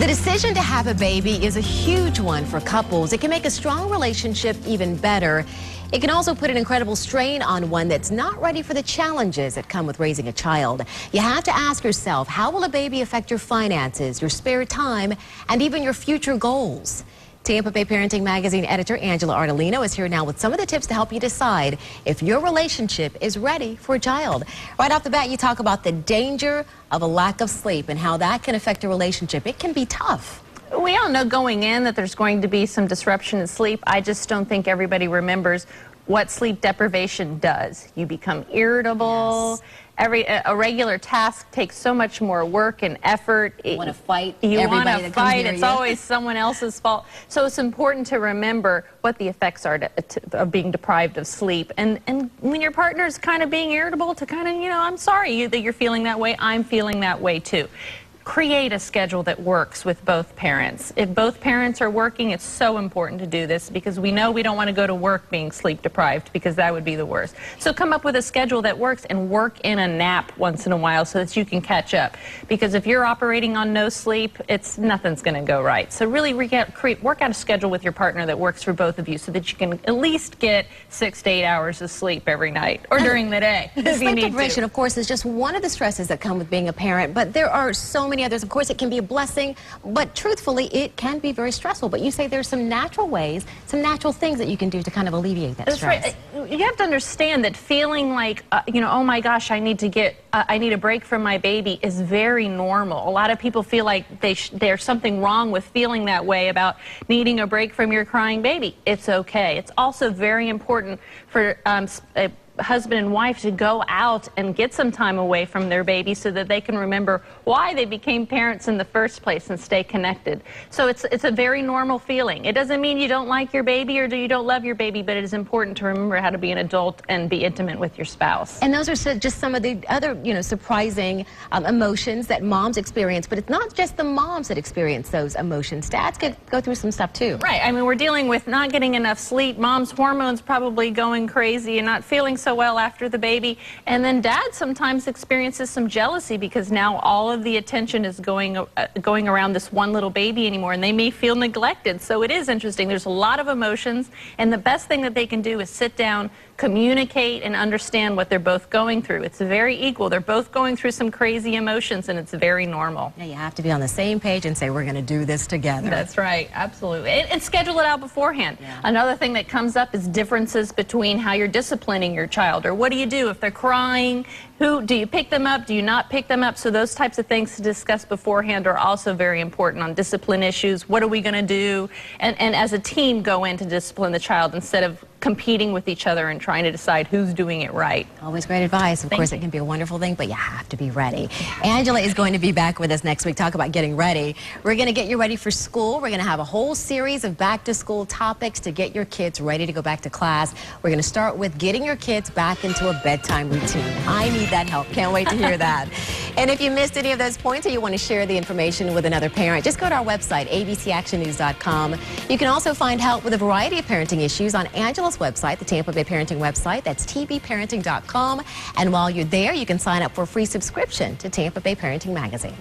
The decision to have a baby is a huge one for couples. It can make a strong relationship even better. It can also put an incredible strain on one that's not ready for the challenges that come with raising a child. You have to ask yourself, how will a baby affect your finances, your spare time, and even your future goals? Tampa Bay Parenting Magazine editor Angela Ardolino is here now with some of the tips to help you decide if your relationship is ready for a child. Right off the bat, you talk about the danger of a lack of sleep and how that can affect a relationship. It can be tough. We all know going in that there's going to be some disruption in sleep. I just don't think everybody remembers what sleep deprivation does. You become irritable. Yes. A regular task takes so much more work and effort. You want to fight. You want to fight. It's always someone else's fault. So it's important to remember what the effects are of being deprived of sleep. And when your partner's kind of being irritable, to kind of, I'm sorry that you're feeling that way. I'm feeling that way too. Create a schedule that works with both parents. If both parents are working, it's so important to do this because we know we don't want to go to work being sleep deprived because that would be the worst. So come up with a schedule that works and work in a nap once in a while so that you can catch up. Because if you're operating on no sleep, nothing's going to go right. So really work out a schedule with your partner that works for both of you so that you can at least get 6 to 8 hours of sleep every night or during the day. Sleep deprivation, of course, is just one of the stresses that come with being a parent, but there are so many others. Of course, it can be a blessing, but truthfully, it can be very stressful. But you say there's some natural ways, some natural things that you can do to kind of alleviate that stress. That's right. You have to understand that feeling like, oh my gosh, I need a break from my baby is very normal. A lot of people feel like there's something wrong with feeling that way about needing a break from your crying baby. It's okay. It's also very important for husband and wife to go out and get some time away from their baby so that they can remember why they became parents in the first place and stay connected. So it's a very normal feeling. It doesn't mean you don't like your baby or you don't love your baby, but it is important to remember how to be an adult and be intimate with your spouse. And those are just some of the other, surprising emotions that moms experience, but it's not just the moms that experience those emotions. Dads could go through some stuff too. Right. I mean, we're dealing with not getting enough sleep, mom's hormones probably going crazy and not feeling so well after the baby, and then dad sometimes experiences some jealousy because now all of the attention is going around this one little baby anymore, and they may feel neglected. So it is interesting. There's a lot of emotions, and the best thing that they can do is sit down, communicate, and understand what they're both going through. It's very equal. They're both going through some crazy emotions, and it's very normal. Yeah, you have to be on the same page and say, we're going to do this together. That's right. Absolutely. And schedule it out beforehand. Yeah. Another thing that comes up is differences between how you're disciplining your child, or what do you do if they're crying? Do you pick them up? Do you not pick them up? So those types of things to discuss beforehand are also very important on discipline issues. What are we going to do? And as a team, go in to discipline the child instead of competing with each other and trying to decide who's doing it right. Always great advice. Of course, it can be a wonderful thing, but you have to be ready. Angela is going to be back with us next week. Talk about getting ready. We're going to get you ready for school. We're going to have a whole series of back-to-school topics to get your kids ready to go back to class. We're going to start with getting your kids back into a bedtime routine. I need that help. Can't wait to hear that. And if you missed any of those points or you want to share the information with another parent, just go to our website, abcactionnews.com. You can also find help with a variety of parenting issues on Angela's website, the Tampa Bay Parenting website. That's tvparenting.com. And while you're there, you can sign up for a free subscription to Tampa Bay Parenting Magazine.